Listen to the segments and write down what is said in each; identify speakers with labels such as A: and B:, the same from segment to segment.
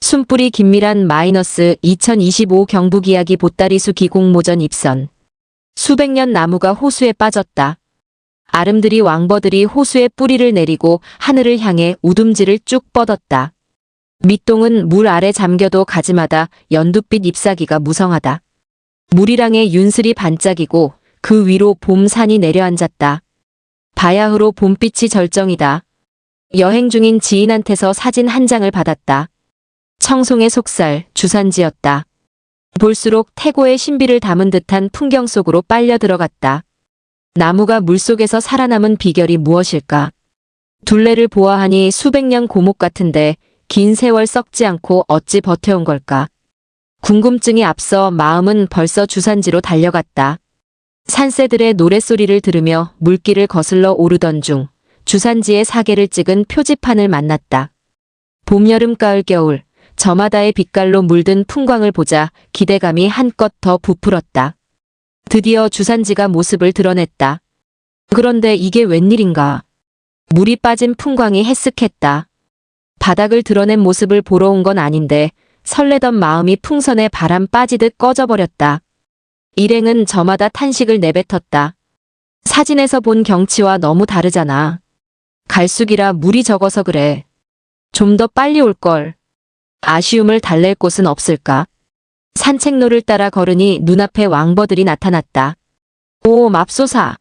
A: 숨뿌리 긴밀한 -2025 경북 이야기 보따리수 기공모전 입선. 수백 년 나무가 호수에 빠졌다. 아름드리 왕버들이 호수에 뿌리를 내리고 하늘을 향해 우둠지를 쭉 뻗었다. 밑동은 물 아래 잠겨도 가지마다 연두빛 잎사귀가 무성하다. 물이랑에 윤슬이 반짝이고 그 위로 봄산이 내려앉았다. 바야흐로 봄빛이 절정이다. 여행 중인 지인한테서 사진 한 장을 받았다. 청송의 속살, 주산지였다. 볼수록 태고의 신비를 담은 듯한 풍경 속으로 빨려 들어갔다. 나무가 물속에서 살아남은 비결이 무엇일까? 둘레를 보아하니 수백 년 고목 같은데 긴 세월 썩지 않고 어찌 버텨온 걸까? 궁금증이 앞서 마음은 벌써 주산지로 달려갔다. 산새들의 노랫소리를 들으며 물길을 거슬러 오르던 중 주산지의 사계를 찍은 표지판을 만났다. 봄, 여름, 가을, 겨울 저마다의 빛깔로 물든 풍광을 보자 기대감이 한껏 더 부풀었다. 드디어 주산지가 모습을 드러냈다. 그런데 이게 웬일인가? 물이 빠진 풍광이 해쓱했다. 바닥을 드러낸 모습을 보러 온 건 아닌데 설레던 마음이 풍선에 바람 빠지듯 꺼져버렸다. 일행은 저마다 탄식을 내뱉었다. 사진에서 본 경치와 너무 다르잖아. 갈수기라 물이 적어서 그래. 좀 더 빨리 올걸. 아쉬움을 달랠 곳은 없을까? 산책로를 따라 걸으니 눈앞에 왕버들이 나타났다. 오, 맙소사.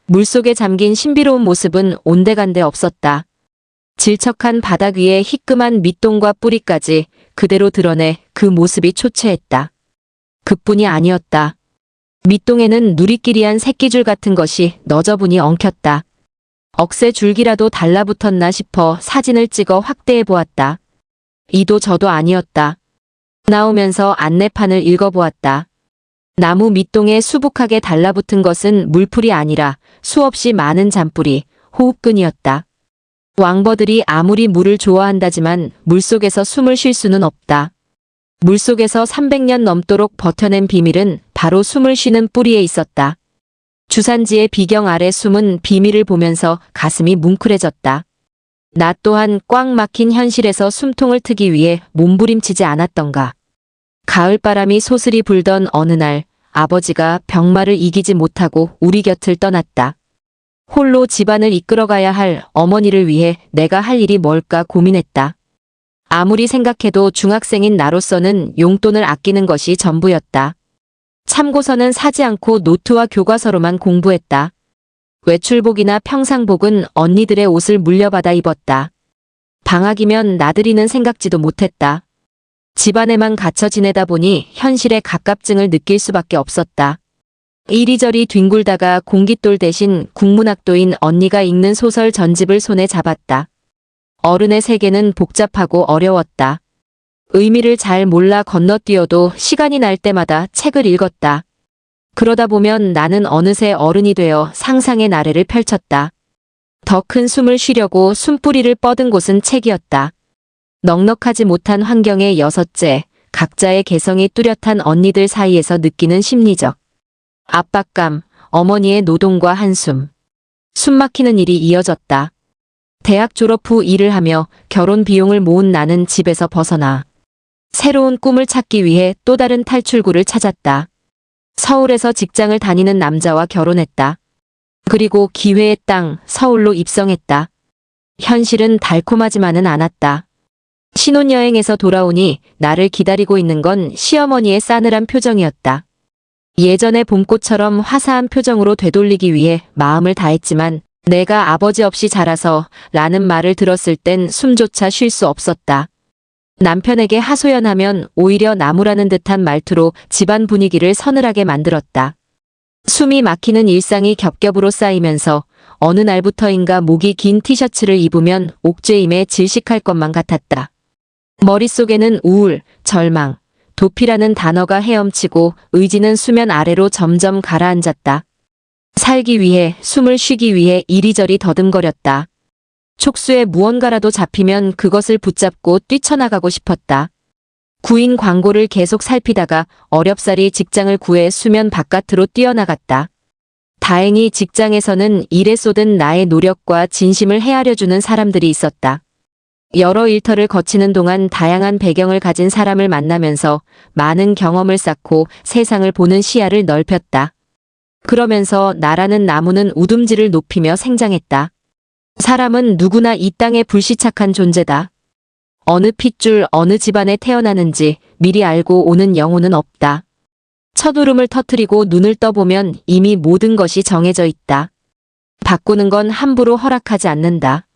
A: 물속에 잠긴 신비로운 모습은 온데간데 없었다. 질척한 바닥 위에 희끄만 밑동과 뿌리까지 그대로 드러내 그 모습이 초췌했다. 그뿐이 아니었다. 밑동에는 누리끼리한 새끼줄 같은 것이 너저분히 엉켰다. 억새 줄기라도 달라붙었나 싶어 사진을 찍어 확대해 보았다. 이도 저도 아니었다. 나오면서 안내판을 읽어보았다. 나무 밑동에 수북하게 달라붙은 것은 물풀이 아니라 수없이 많은 잔뿌리, 호흡근이었다. 왕버들이 아무리 물을 좋아한다지만 물속에서 숨을 쉴 수는 없다. 물속에서 300년 넘도록 버텨낸 비밀은 바로 숨을 쉬는 뿌리에 있었다. 주산지의 비경 아래 숨은 비밀을 보면서 가슴이 뭉클해졌다. 나 또한 꽉 막힌 현실에서 숨통을 트기 위해 몸부림치지 않았던가. 가을바람이 소슬이 불던 어느 날 아버지가 병마를 이기지 못하고 우리 곁을 떠났다. 홀로 집안을 이끌어가야 할 어머니를 위해 내가 할 일이 뭘까 고민했다. 아무리 생각해도 중학생인 나로서는 용돈을 아끼는 것이 전부였다. 참고서는 사지 않고 노트와 교과서로만 공부했다. 외출복이나 평상복은 언니들의 옷을 물려받아 입었다. 방학이면 나들이는 생각지도 못했다. 집안에만 갇혀 지내다 보니 현실의 가깝증을 느낄 수밖에 없었다. 이리저리 뒹굴다가 공깃돌 대신 국문학도인 언니가 읽는 소설 전집을 손에 잡았다. 어른의 세계는 복잡하고 어려웠다. 의미를 잘 몰라 건너뛰어도 시간이 날 때마다 책을 읽었다. 그러다 보면 나는 어느새 어른이 되어 상상의 나래를 펼쳤다. 더 큰 숨을 쉬려고 숨뿌리를 뻗은 곳은 책이었다. 넉넉하지 못한 환경의 여섯째, 각자의 개성이 뚜렷한 언니들 사이에서 느끼는 심리적 압박감, 어머니의 노동과 한숨. 숨막히는 일이 이어졌다. 대학 졸업 후 일을 하며 결혼 비용을 모은 나는 집에서 벗어나 새로운 꿈을 찾기 위해 또 다른 탈출구를 찾았다. 서울에서 직장을 다니는 남자와 결혼했다. 그리고 기회의 땅, 서울로 입성했다. 현실은 달콤하지만은 않았다. 신혼여행에서 돌아오니 나를 기다리고 있는 건 시어머니의 싸늘한 표정이었다. 예전의 봄꽃처럼 화사한 표정으로 되돌리기 위해 마음을 다했지만 내가 아버지 없이 자라서 라는 말을 들었을 땐 숨조차 쉴 수 없었다. 남편에게 하소연하면 오히려 나무라는 듯한 말투로 집안 분위기를 서늘하게 만들었다. 숨이 막히는 일상이 겹겹으로 쌓이면서 어느 날부터인가 목이 긴 티셔츠를 입으면 옥죄임에 질식할 것만 같았다. 머릿속에는 우울, 절망, 도피라는 단어가 헤엄치고 의지는 수면 아래로 점점 가라앉았다. 살기 위해, 숨을 쉬기 위해 이리저리 더듬거렸다. 촉수에 무언가라도 잡히면 그것을 붙잡고 뛰쳐나가고 싶었다. 구인 광고를 계속 살피다가 어렵사리 직장을 구해 수면 바깥으로 뛰어나갔다. 다행히 직장에서는 일에 쏟은 나의 노력과 진심을 헤아려주는 사람들이 있었다. 여러 일터를 거치는 동안 다양한 배경을 가진 사람을 만나면서 많은 경험을 쌓고 세상을 보는 시야를 넓혔다. 그러면서 나라는 나무는 우둠지를 높이며 생장했다. 사람은 누구나 이 땅에 불시착한 존재다. 어느 핏줄 어느 집안에 태어나는지 미리 알고 오는 영혼은 없다. 첫 울음을 터뜨리고 눈을 떠보면 이미 모든 것이 정해져 있다. 바꾸는 건 함부로 허락하지 않는다.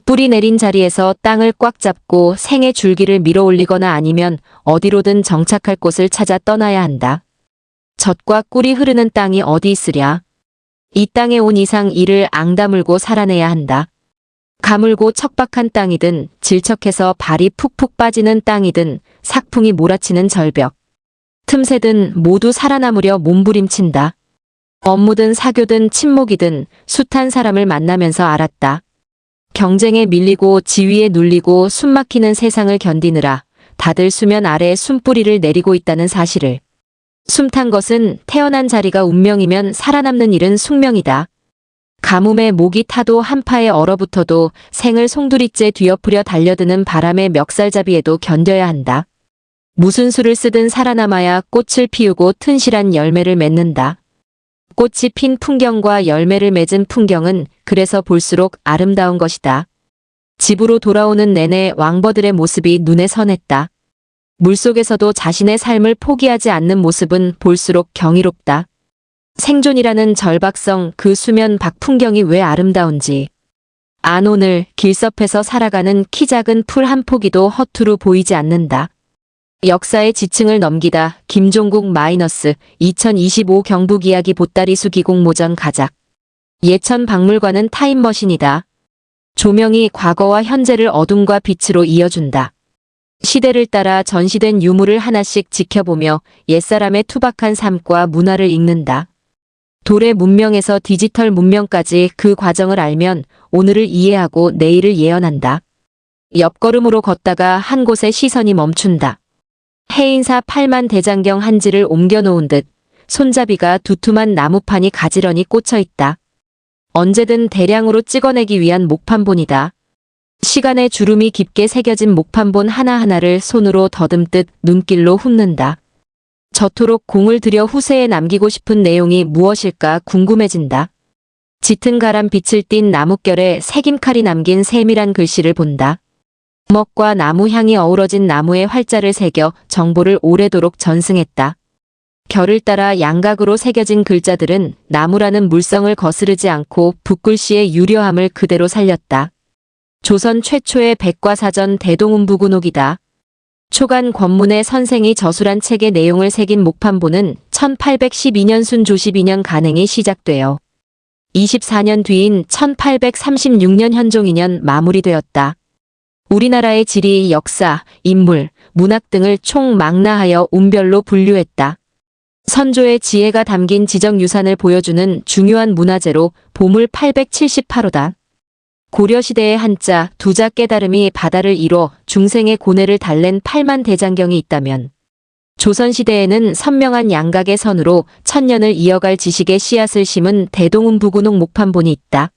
A: 뿌리 내린 자리에서 땅을 꽉 잡고 생의 줄기를 밀어 올리거나 아니면 어디로든 정착할 곳을 찾아 떠나야 한다. 젖과 꿀이 흐르는 땅이 어디 있으랴. 이 땅에 온 이상 이를 앙다물고 살아내야 한다. 가물고 척박한 땅이든 질척해서 발이 푹푹 빠지는 땅이든 삭풍이 몰아치는 절벽. 틈새든 모두 살아남으려 몸부림친다. 업무든 사교든 친목이든 숱한 사람을 만나면서 알았다. 경쟁에 밀리고 지위에 눌리고 숨막히는 세상을 견디느라 다들 수면 아래에 숨뿌리를 내리고 있다는 사실을. 숨탄 것은 태어난 자리가 운명이면 살아남는 일은 숙명이다. 가뭄에 목이 타도 한파에 얼어붙어도 생을 송두리째 뒤엎으려 달려드는 바람의 멱살잡이에도 견뎌야 한다. 무슨 수를 쓰든 살아남아야 꽃을 피우고 튼실한 열매를 맺는다. 꽃이 핀 풍경과 열매를 맺은 풍경은 그래서 볼수록 아름다운 것이다. 집으로 돌아오는 내내 왕버들의 모습이 눈에 선했다. 물속에서도 자신의 삶을 포기하지 않는 모습은 볼수록 경이롭다. 생존이라는 절박성 그 수면 밖 풍경이 왜 아름다운지. 안오늘 길섭해서 살아가는 키 작은 풀 한 포기도 허투루 보이지 않는다. 역사의 지층을 넘기다 김종국 - 2025 경북 이야기 보따리수 기공모전 가작. 예천 박물관은 타임머신이다. 조명이 과거와 현재를 어둠과 빛으로 이어준다. 시대를 따라 전시된 유물을 하나씩 지켜보며 옛사람의 투박한 삶과 문화를 읽는다. 도래 문명에서 디지털 문명까지 그 과정을 알면 오늘을 이해하고 내일을 예언한다. 옆걸음으로 걷다가 한 곳에 시선이 멈춘다. 해인사 8만 대장경 한지를 옮겨놓은 듯 손잡이가 두툼한 나무판이 가지런히 꽂혀있다. 언제든 대량으로 찍어내기 위한 목판본이다. 시간의 주름이 깊게 새겨진 목판본 하나하나를 손으로 더듬듯 눈길로 훑는다. 저토록 공을 들여 후세에 남기고 싶은 내용이 무엇일까 궁금해진다. 짙은 가람 빛을 띤 나뭇결에 새김칼이 남긴 세밀한 글씨를 본다. 주먹과 나무 향이 어우러진 나무에 활자를 새겨 정보를 오래도록 전승했다. 결을 따라 양각으로 새겨진 글자들은 나무라는 물성을 거스르지 않고 붓글씨의 유려함을 그대로 살렸다. 조선 최초의 백과사전 대동운부군옥이다. 초간 권문의 선생이 저술한 책의 내용을 새긴 목판본은 1812년 순조 12년 간행이 시작되어 24년 뒤인 1836년 현종 2년 마무리되었다. 우리나라의 지리, 역사, 인물, 문학 등을 총망라하여 운별로 분류했다. 선조의 지혜가 담긴 지정유산을 보여주는 중요한 문화재로 보물 878호다. 고려시대의 한자, 두자 깨달음이 바다를 이뤄 중생의 고뇌를 달랜 8만 대장경이 있다면 조선시대에는 선명한 양각의 선으로 천년을 이어갈 지식의 씨앗을 심은 대동운부군옥 목판본이 있다.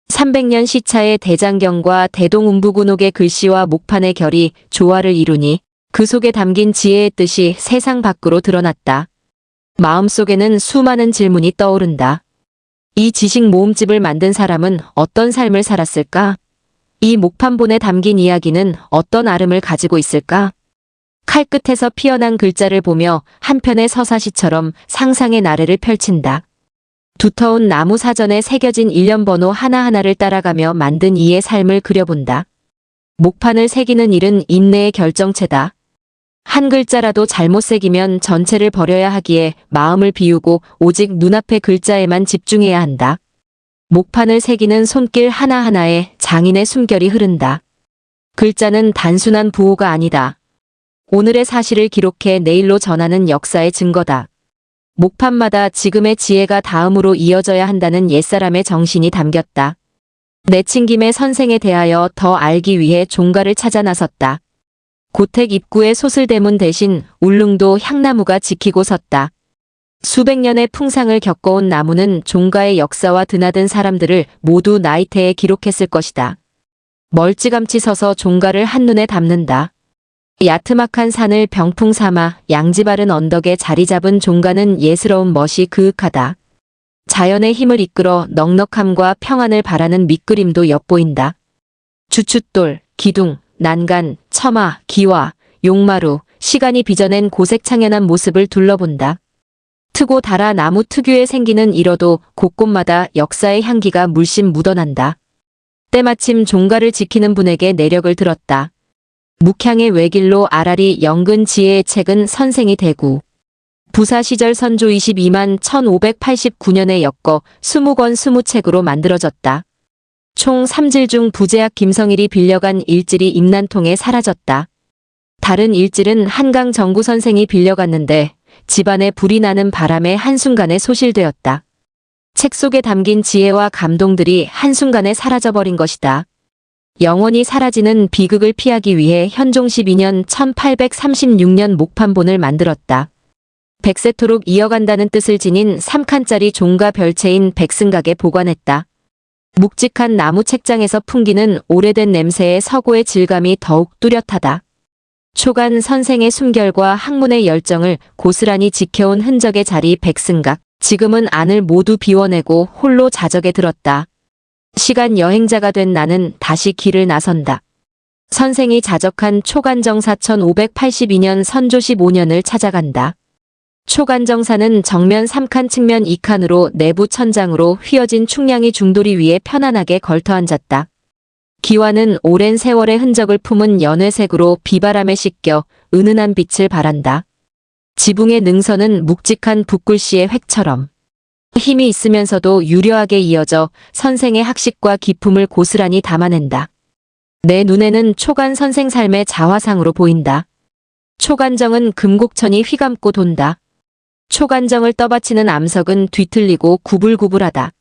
A: 300년 시차의 대장경과 대동운부군옥의 글씨와 목판의 결이 조화를 이루니 그 속에 담긴 지혜의 뜻이 세상 밖으로 드러났다. 마음속에는 수많은 질문이 떠오른다. 이 지식 모음집을 만든 사람은 어떤 삶을 살았을까? 이 목판본에 담긴 이야기는 어떤 아름을 가지고 있을까? 칼끝에서 피어난 글자를 보며 한편의 서사시처럼 상상의 나래를 펼친다. 두터운 나무 사전에 새겨진 일련번호 하나하나를 따라가며 만든 이의 삶을 그려본다. 목판을 새기는 일은 인내의 결정체다. 한 글자라도 잘못 새기면 전체를 버려야 하기에 마음을 비우고 오직 눈앞의 글자에만 집중해야 한다. 목판을 새기는 손길 하나하나에 장인의 숨결이 흐른다. 글자는 단순한 부호가 아니다. 오늘의 사실을 기록해 내일로 전하는 역사의 증거다. 목판마다 지금의 지혜가 다음으로 이어져야 한다는 옛사람의 정신이 담겼다. 내친김에 선생에 대하여 더 알기 위해 종가를 찾아 나섰다. 고택 입구의 소슬대문 대신 울릉도 향나무가 지키고 섰다. 수백 년의 풍상을 겪어온 나무는 종가의 역사와 드나든 사람들을 모두 나이테에 기록했을 것이다. 멀찌감치 서서 종가를 한눈에 담는다. 야트막한 산을 병풍 삼아 양지 바른 언덕에 자리 잡은 종가는 예스러운 멋이 그윽하다. 자연의 힘을 이끌어 넉넉함과 평안을 바라는 밑그림도 엿보인다. 주춧돌, 기둥, 난간, 처마, 기와, 용마루, 시간이 빚어낸 고색창연한 모습을 둘러본다. 트고 달아 나무 특유의 생기는 잃어도 곳곳마다 역사의 향기가 물씬 묻어난다. 때마침 종가를 지키는 분에게 내력을 들었다. 묵향의 외길로 아라리 영근 지혜의 책은 선생이 되고 부사 시절 선조 22만 1589년에 엮어 20권 20책으로 만들어졌다. 총 3질 중 부제학 김성일이 빌려간 일질이 임난통에 사라졌다. 다른 일질은 한강 정구 선생이 빌려갔는데 집안에 불이 나는 바람에 한순간에 소실되었다. 책 속에 담긴 지혜와 감동들이 한순간에 사라져버린 것이다. 영원히 사라지는 비극을 피하기 위해 현종 12년 1836년 목판본을 만들었다. 백세토록 이어간다는 뜻을 지닌 3칸짜리 종가 별채인 백승각에 보관했다. 묵직한 나무 책장에서 풍기는 오래된 냄새의 서고의 질감이 더욱 뚜렷하다. 초간 선생의 숨결과 학문의 열정을 고스란히 지켜온 흔적의 자리 백승각. 지금은 안을 모두 비워내고 홀로 자적에 들었다. 시간 여행자가 된 나는 다시 길을 나선다. 선생이 자적한 초간정사 1582년 선조 15년을 찾아간다. 초간정사는 정면 3칸 측면 2칸으로 내부 천장으로 휘어진 충량이 중도리 위에 편안하게 걸터앉았다. 기와는 오랜 세월의 흔적을 품은 연회색으로 비바람에 씻겨 은은한 빛을 발한다. 지붕의 능선은 묵직한 붓글씨의 획처럼 힘이 있으면서도 유려하게 이어져 선생의 학식과 기품을 고스란히 담아낸다. 내 눈에는 초간 선생 삶의 자화상으로 보인다. 초간정은 금곡천이 휘감고 돈다. 초간정을 떠받치는 암석은 뒤틀리고 구불구불하다.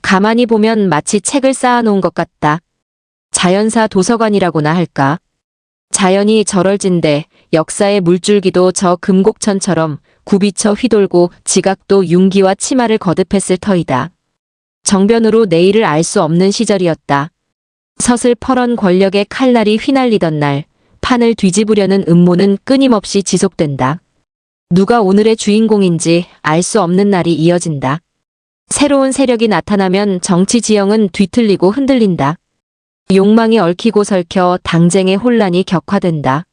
A: 가만히 보면 마치 책을 쌓아놓은 것 같다. 자연사 도서관이라고나 할까? 자연이 저럴진데 역사의 물줄기도 저 금곡천처럼 굽이쳐 휘돌고 지각도 융기와 치마를 거듭했을 터이다. 정변으로 내일을 알 수 없는 시절이었다. 서슬퍼런 권력의 칼날이 휘날리던 날, 판을 뒤집으려는 음모는 끊임없이 지속된다. 누가 오늘의 주인공인지 알 수 없는 날이 이어진다. 새로운 세력이 나타나면 정치 지형은 뒤틀리고 흔들린다. 욕망이 얽히고 설켜 당쟁의 혼란이 격화된다.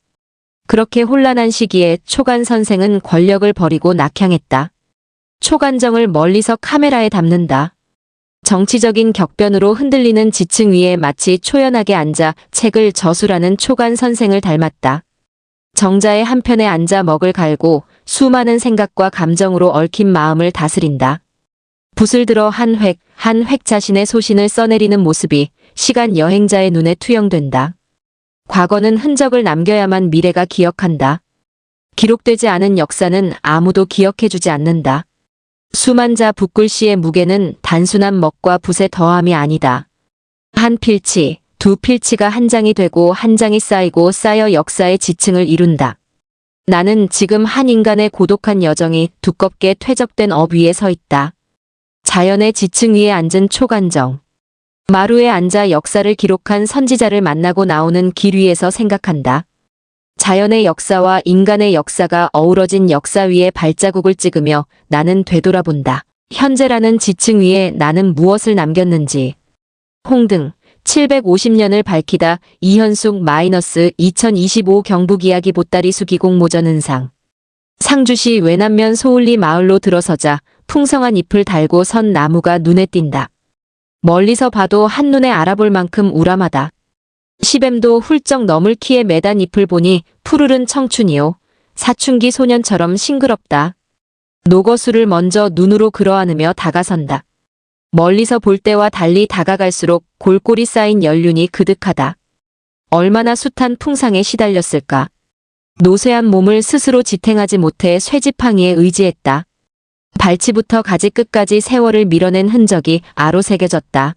A: 그렇게 혼란한 시기에 초간 선생은 권력을 버리고 낙향했다. 초간정을 멀리서 카메라에 담는다. 정치적인 격변으로 흔들리는 지층 위에 마치 초연하게 앉아 책을 저술하는 초간 선생을 닮았다. 정자의 한편에 앉아 먹을 갈고 수많은 생각과 감정으로 얽힌 마음을 다스린다. 붓을 들어 한 획 자신의 소신을 써내리는 모습이 시간 여행자의 눈에 투영된다. 과거는 흔적을 남겨야만 미래가 기억한다. 기록되지 않은 역사는 아무도 기억해주지 않는다. 수만 자 붓글씨의 무게는 단순한 먹과 붓의 더함이 아니다. 한 필치, 두 필치가 한 장이 되고 한 장이 쌓이고 쌓여 역사의 지층을 이룬다. 나는 지금 한 인간의 고독한 여정이 두껍게 퇴적된 업 위에 서 있다. 자연의 지층 위에 앉은 초간정. 마루에 앉아 역사를 기록한 선지자를 만나고 나오는 길 위에서 생각한다. 자연의 역사와 인간의 역사가 어우러진 역사 위에 발자국을 찍으며 나는 되돌아본다. 현재라는 지층 위에 나는 무엇을 남겼는지. 홍등 750년을 밝히다 이현숙 -2025 경북이야기 보따리수 기공모전 은상. 상주시 외남면 소울리 마을로 들어서자 풍성한 잎을 달고 선 나무가 눈에 띈다. 멀리서 봐도 한눈에 알아볼 만큼 우람하다. 시뱀도 훌쩍 넘을 키에 매단 잎을 보니 푸르른 청춘이요. 사춘기 소년처럼 싱그럽다. 녹어수를 먼저 눈으로 그러안으며 다가선다. 멀리서 볼 때와 달리 다가갈수록 골골이 쌓인 연륜이 그득하다. 얼마나 숱한 풍상에 시달렸을까. 노쇠한 몸을 스스로 지탱하지 못해 쇠지팡이에 의지했다. 발치부터 가지 끝까지 세월을 밀어낸 흔적이 아로새겨졌다.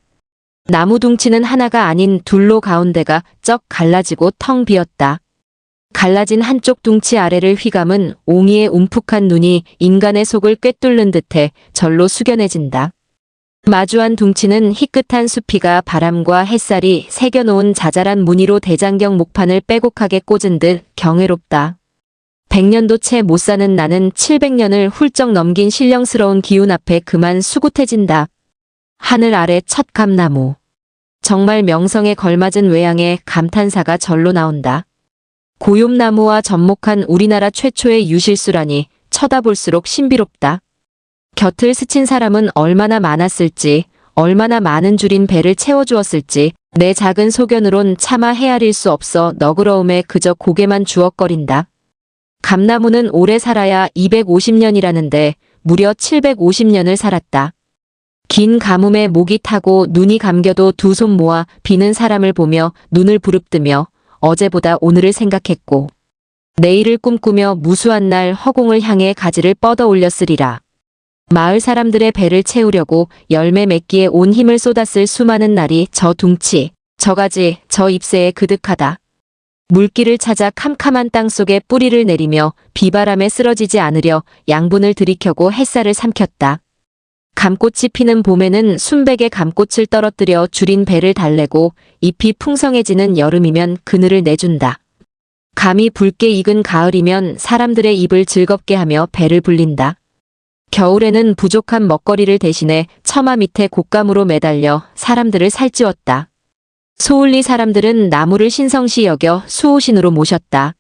A: 나무 둥치는 하나가 아닌 둘로 가운데가 쩍 갈라지고 텅 비었다. 갈라진 한쪽 둥치 아래를 휘감은 옹이의 움푹한 눈이 인간의 속을 꿰뚫는 듯해 절로 숙연해진다. 마주한 둥치는 희끗한 수피가 바람과 햇살이 새겨놓은 자잘한 무늬로 대장경 목판을 빼곡하게 꽂은 듯 경외롭다. 100년도 채 못 사는 나는 700년을 훌쩍 넘긴 신령스러운 기운 앞에 그만 수굿해진다. 하늘 아래 첫 감나무. 정말 명성에 걸맞은 외양의 감탄사가 절로 나온다. 고욤나무와 접목한 우리나라 최초의 유실수라니 쳐다볼수록 신비롭다. 곁을 스친 사람은 얼마나 많았을지, 얼마나 많은 줄인 배를 채워주었을지 내 작은 소견으론 차마 헤아릴 수 없어 너그러움에 그저 고개만 주걱거린다. 감나무는 오래 살아야 250년이라는데 무려 750년을 살았다. 긴 가뭄에 목이 타고 눈이 감겨도 두 손 모아 비는 사람을 보며 눈을 부릅뜨며 어제보다 오늘을 생각했고 내일을 꿈꾸며 무수한 날 허공을 향해 가지를 뻗어 올렸으리라. 마을 사람들의 배를 채우려고 열매 맺기에 온 힘을 쏟았을 수많은 날이 저 둥치, 저 가지, 저 잎새에 그득하다. 물길을 찾아 캄캄한 땅속에 뿌리를 내리며 비바람에 쓰러지지 않으려 양분을 들이켜고 햇살을 삼켰다. 감꽃이 피는 봄에는 순백의 감꽃을 떨어뜨려 줄인 배를 달래고 잎이 풍성해지는 여름이면 그늘을 내준다. 감이 붉게 익은 가을이면 사람들의 입을 즐겁게 하며 배를 불린다. 겨울에는 부족한 먹거리를 대신해 처마 밑에 곶감으로 매달려 사람들을 살찌웠다. 소울리 사람들은 나무를 신성시 여겨 수호신으로 모셨다.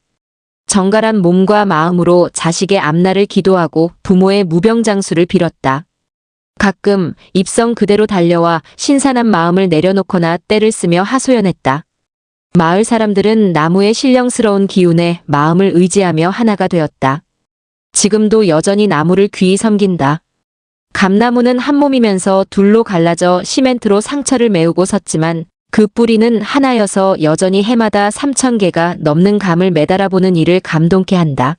A: 정갈한 몸과 마음으로 자식의 앞날을 기도하고 부모의 무병장수를 빌었다. 가끔 입성 그대로 달려와 신선한 마음을 내려놓거나 떼를 쓰며 하소연했다. 마을 사람들은 나무의 신령스러운 기운에 마음을 의지하며 하나가 되었다. 지금도 여전히 나무를 귀히 섬긴다. 감나무는 한 몸이면서 둘로 갈라져 시멘트로 상처를 메우고 섰지만 그 뿌리는 하나여서 여전히 해마다 3000개가 넘는 감을 매달아보는 이를 감동케 한다.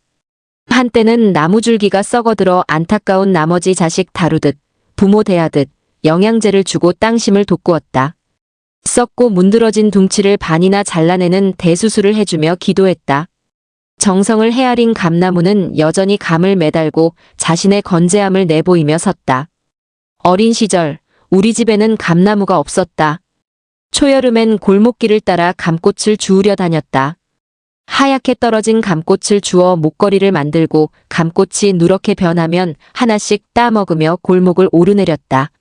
A: 한때는 나무줄기가 썩어들어 안타까운 나머지 자식 다루듯 부모 대하듯 영양제를 주고 땅심을 돋구었다. 썩고 문드러진 둥치를 반이나 잘라내는 대수술을 해주며 기도했다. 정성을 헤아린 감나무는 여전히 감을 매달고 자신의 건재함을 내보이며 섰다. 어린 시절 우리 집에는 감나무가 없었다. 초여름엔 골목길을 따라 감꽃을 주우려 다녔다. 하얗게 떨어진 감꽃을 주워 목걸이를 만들고 감꽃이 누렇게 변하면 하나씩 따먹으며 골목을 오르내렸다.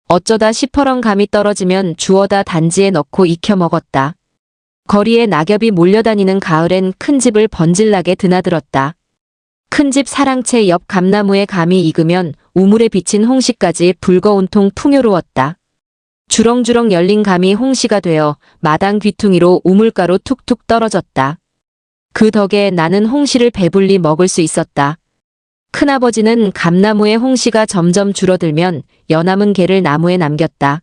A: 어쩌다 시퍼런 감이 떨어지면 주워다 단지에 넣고 익혀 먹었다. 거리에 낙엽이 몰려다니는 가을엔 큰 집을 번질나게 드나들었다. 큰 집 사랑채 옆 감나무에 감이 익으면 우물에 비친 홍시까지 불거운통 풍요로웠다. 주렁주렁 열린 감이 홍시가 되어 마당 귀퉁이로 우물가로 툭툭 떨어졌다. 그 덕에 나는 홍시를 배불리 먹을 수 있었다. 큰아버지는 감나무의 홍시가 점점 줄어들면 여남은 개를 나무에 남겼다.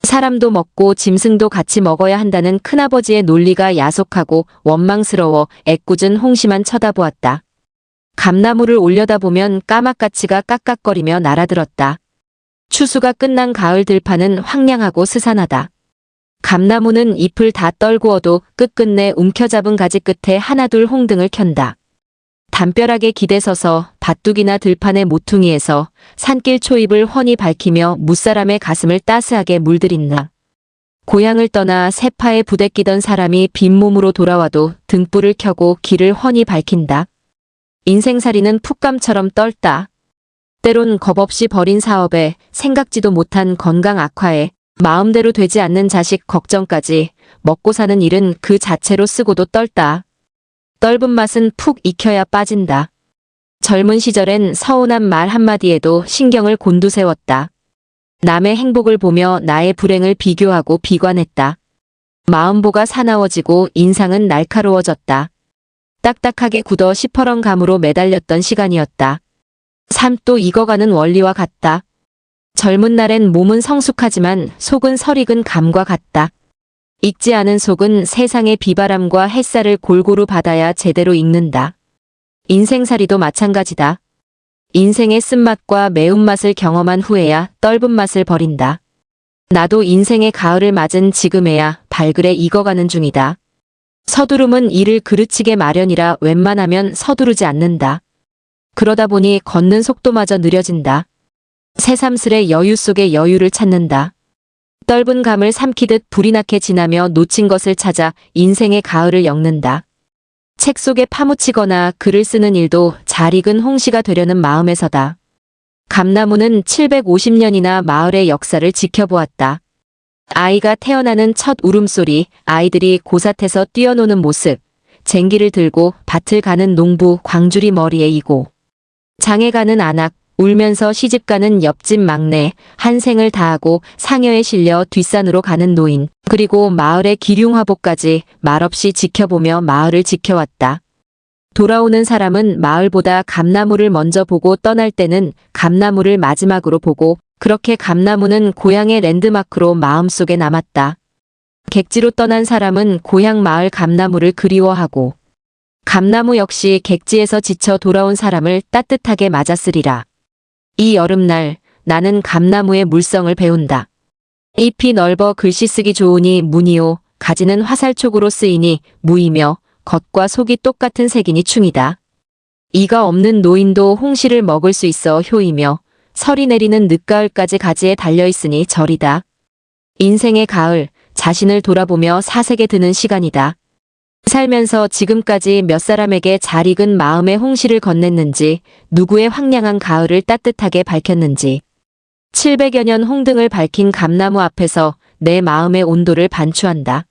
A: 사람도 먹고 짐승도 같이 먹어야 한다는 큰아버지의 논리가 야속하고 원망스러워 애꿎은 홍시만 쳐다보았다. 감나무를 올려다보면 까마까치가 깍깍거리며 날아들었다. 추수가 끝난 가을 들판은 황량하고 스산하다. 감나무는 잎을 다 떨구어도 끝끝내 움켜잡은 가지 끝에 하나둘 홍등을 켠다. 담벼락에 기대서서 밭둑이나 들판의 모퉁이에서 산길 초입을 훤히 밝히며 무사람의 가슴을 따스하게 물들인다. 고향을 떠나 세파에 부대끼던 사람이 빈몸으로 돌아와도 등불을 켜고 길을 훤히 밝힌다. 인생살이는 풋감처럼 떨다. 때론 겁없이 벌인 사업에 생각지도 못한 건강 악화에 마음대로 되지 않는 자식 걱정까지 먹고 사는 일은 그 자체로 쓰고도 떨다. 떫은 맛은 푹 익혀야 빠진다. 젊은 시절엔 서운한 말 한마디에도 신경을 곤두세웠다. 남의 행복을 보며 나의 불행을 비교하고 비관했다. 마음보가 사나워지고 인상은 날카로워졌다. 딱딱하게 굳어 시퍼런 감으로 매달렸던 시간이었다. 삶도 익어가는 원리와 같다. 젊은 날엔 몸은 성숙하지만 속은 설익은 감과 같다. 익지 않은 속은 세상의 비바람과 햇살을 골고루 받아야 제대로 익는다. 인생살이도 마찬가지다. 인생의 쓴맛과 매운맛을 경험한 후에야 떫은 맛을 버린다. 나도 인생의 가을을 맞은 지금에야 발그레 익어가는 중이다. 서두름은 이를 그르치게 마련이라 웬만하면 서두르지 않는다. 그러다 보니 걷는 속도마저 느려진다. 새삼스레 여유 속의 여유를 찾는다. 떫은 감을 삼키듯 불이 나게 지나며 놓친 것을 찾아 인생의 가을을 엮는다. 책 속에 파묻히거나 글을 쓰는 일도 잘 익은 홍시가 되려는 마음에서다. 감나무는 750년이나 마을의 역사를 지켜보았다. 아이가 태어나는 첫 울음소리, 아이들이 고삿에서 뛰어노는 모습, 쟁기를 들고 밭을 가는 농부 광주리 머리에 이고, 장에 가는 안악, 울면서 시집가는 옆집 막내, 한 생을 다하고 상여에 실려 뒷산으로 가는 노인, 그리고 마을의 기륭화복까지 말없이 지켜보며 마을을 지켜왔다. 돌아오는 사람은 마을보다 감나무를 먼저 보고 떠날 때는 감나무를 마지막으로 보고, 그렇게 감나무는 고향의 랜드마크로 마음속에 남았다. 객지로 떠난 사람은 고향 마을 감나무를 그리워하고, 감나무 역시 객지에서 지쳐 돌아온 사람을 따뜻하게 맞았으리라. 이 여름날 나는 감나무의 물성을 배운다. 잎이 넓어 글씨 쓰기 좋으니 무니요, 가지는 화살촉으로 쓰이니 무이며, 겉과 속이 똑같은 색이니 충이다. 이가 없는 노인도 홍시를 먹을 수 있어 효이며, 설이 내리는 늦가을까지 가지에 달려있으니 절이다. 인생의 가을, 자신을 돌아보며 사색에 드는 시간이다. 살면서 지금까지 몇 사람에게 잘 익은 마음의 홍시를 건넸는지, 누구의 황량한 가을을 따뜻하게 밝혔는지. 700여 년 홍등을 밝힌 감나무 앞에서 내 마음의 온도를 반추한다.